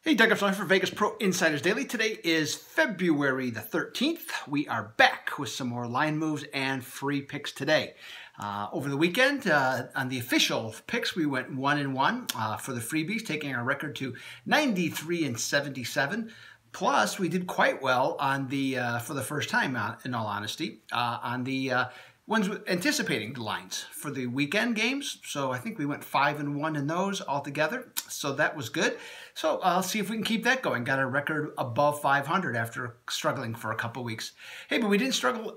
Hey, Doug Epstein for Vegas Pro Insiders Daily. Today is February the 13th. We are back with some more line moves and free picks today. Over the weekend, on the official picks, we went 1-1 for the freebies, taking our record to 93-77. Plus, we did quite well on the for the first time, in all honesty, on the ones anticipating the lines for the weekend games. So I think we went 5-1 in those altogether. So that was good. So I'll see if we can keep that going. Got a record above 500 after struggling for a couple weeks. Hey, but we didn't struggle.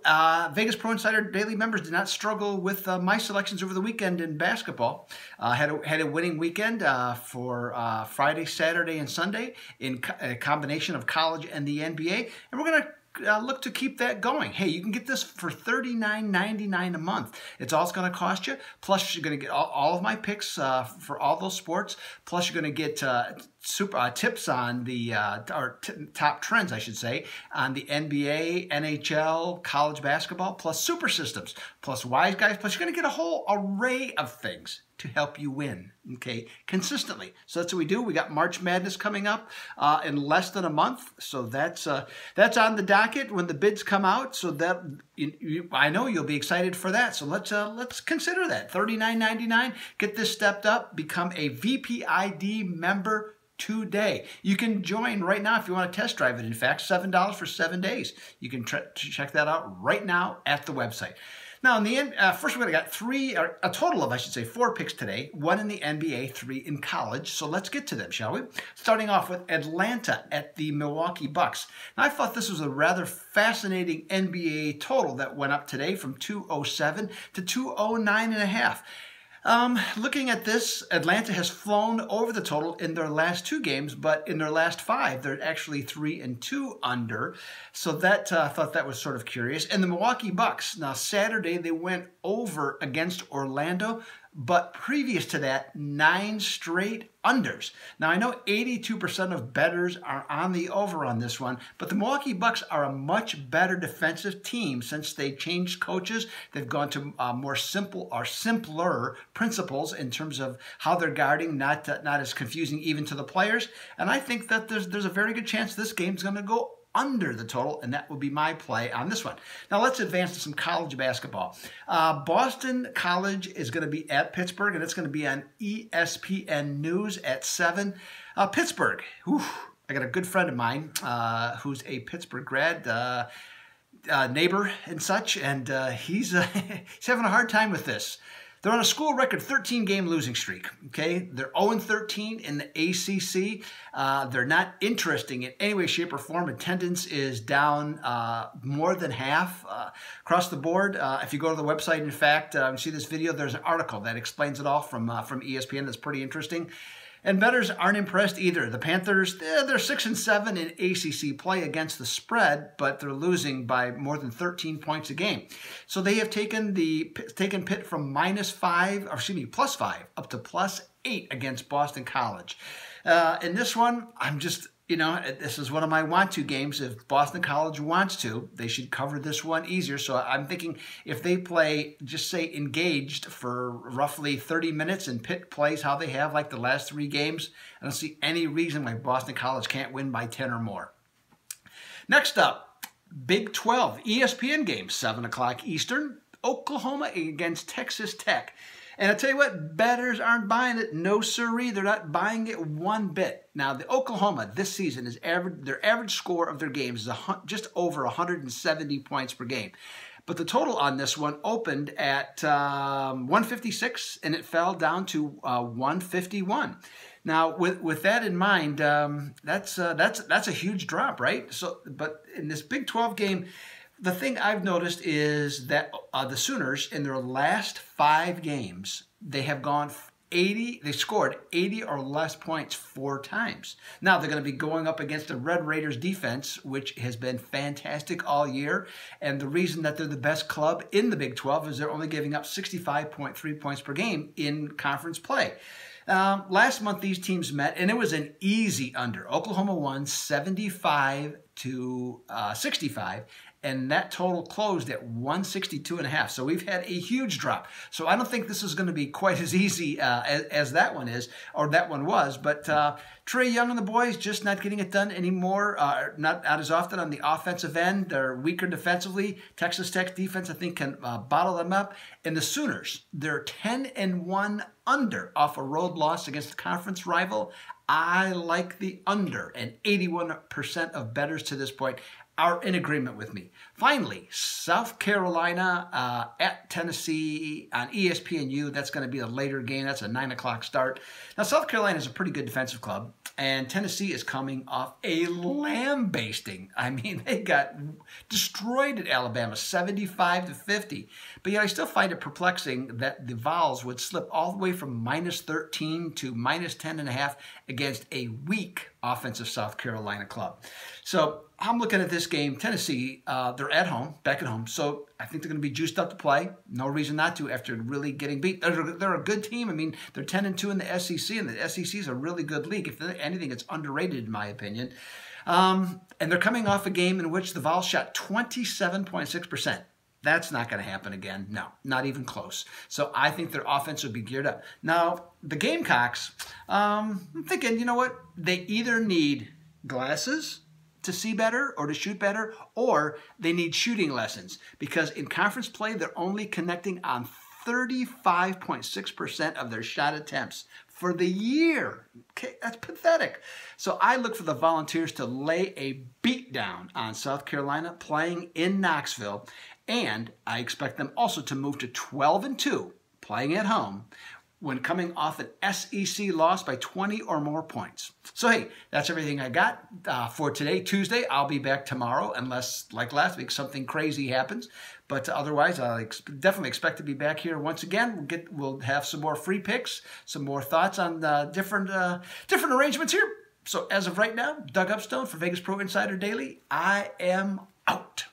Vegas Pro Insider Daily members did not struggle with my selections over the weekend in basketball. Had a winning weekend for Friday, Saturday, and Sunday in a combination of college and the NBA. And we're going to look to keep that going. Hey, you can get this for $39.99 a month. It's all it's going to cost you. Plus, you're going to get all of my picks for all those sports. Plus, you're going to get tips on the top trends, I should say, on the NBA, NHL, college basketball, plus super systems, plus wise guys. Plus, you're going to get a whole array of things to help you win, okay, consistently. So that's what we do. We got March Madness coming up in less than a month. So that's on the docket when the bids come out. So that I know you'll be excited for that. So let's consider that. $39.99. Get this stepped up. Become a VPID member today. You can join right now if you want to test drive it. In fact, $7 for 7 days. You can check that out right now at the website. Now, in the end, first we're going to got a total of, I should say, 4 picks today. 1 in the NBA, 3 in college. So let's get to them, shall we? Starting off with Atlanta at the Milwaukee Bucks. Now, I thought this was a rather fascinating NBA total that went up today from 207 to 209.5. Looking at this, Atlanta has flown over the total in their last 2 games, but in their last 5, they're actually 3-2 under. So that I thought that was sort of curious. And the Milwaukee Bucks, now Saturday they went over against Orlando, but previous to that, 9 straight unders. Now I know 82% of bettors are on the over on this one, but the Milwaukee Bucks are a much better defensive team since they changed coaches. They've gone to more simpler principles in terms of how they're guarding, not as confusing even to the players. And I think that there's a very good chance this game's going to go under the total, and that will be my play on this one. Now let's advance to some college basketball. Boston College is going to be at Pittsburgh, and it's going to be on ESPN News at 7. Pittsburgh, whew, I got a good friend of mine who's a Pittsburgh grad, neighbor and such, and he's having a hard time with this. They're on a school record 13-game losing streak, okay? They're 0-13 in the ACC. They're not interesting in any way, shape, or form. Attendance is down more than half across the board. If you go to the website, in fact, you see this video, there's an article that explains it all from ESPN that's pretty interesting. And bettors aren't impressed either. The Panthers, they're 6-7 in ACC play against the spread, but they're losing by more than 13 points a game. So they have taken Pitt from +5 up to +8 against Boston College. In this one, I'm just, this is one of my want-to games. If Boston College wants to, they should cover this one easier. So I'm thinking if they play, just say, engaged for roughly 30 minutes and Pitt plays how they have like the last 3 games, I don't see any reason why Boston College can't win by 10 or more. Next up, Big 12, ESPN game, 7 o'clock Eastern, Oklahoma against Texas Tech. And I tell you what, bettors aren't buying it. No siree, they're not buying it one bit. Now, the Oklahoma this season is their average score of their games is just over 170 points per game. But the total on this one opened at 156, and it fell down to 151. Now, with that in mind, that's a huge drop, right? So, but in this Big 12 game, the thing I've noticed is that the Sooners, in their last 5 games, they have gone 80. They scored 80 or less points 4 times. Now they're going to be going up against the Red Raiders defense, which has been fantastic all year. And the reason that they're the best club in the Big 12 is they're only giving up 65.3 points per game in conference play. Last month, these teams met, and it was an easy under. Oklahoma won 75-65, and that total closed at 162.5. So we've had a huge drop. So I don't think this is going to be quite as easy as that one is, or that one was. But Trae Young and the boys just not getting it done anymore, not as often on the offensive end. They're weaker defensively. Texas Tech defense, I think, can bottle them up. And the Sooners, they're 10-1 under off a road loss against a conference rival. I like the under, and 81% of bettors to this point are in agreement with me. Finally, South Carolina at Tennessee on ESPNU. That's going to be a later game. That's a 9 o'clock start. Now, South Carolina is a pretty good defensive club, and Tennessee is coming off a lambasting. I mean, they got destroyed at Alabama, 75-50. But yet I still find it perplexing that the Vols would slip all the way from -13 to -10.5 against a weak offensive South Carolina club. So I'm looking at this game. Tennessee, they're at home, back at home, so I think they're going to be juiced up to play. No reason not to after really getting beat. They're a good team. I mean, they're 10-2 in the SEC, and the SEC is a really good league. If anything, it's underrated in my opinion. And they're coming off a game in which the Vols shot 27.6%. That's not going to happen again. No, not even close. So I think their offense will be geared up. Now, the Gamecocks, I'm thinking, you know what? They either need glasses to see better or to shoot better, or they need shooting lessons, because in conference play, they're only connecting on 35.6% of their shot attempts for the year. Okay, that's pathetic. So I look for the Volunteers to lay a beat down on South Carolina playing in Knoxville, and I expect them also to move to 12-2 playing at home when coming off an SEC loss by 20 or more points. So, hey, that's everything I got for today, Tuesday. I'll be back tomorrow unless, like last week, something crazy happens. But otherwise, I definitely expect to be back here once again. We'll have some more free picks, some more thoughts on different arrangements here. So as of right now, Doug Upstone for Vegas Pro Insider Daily. I am out.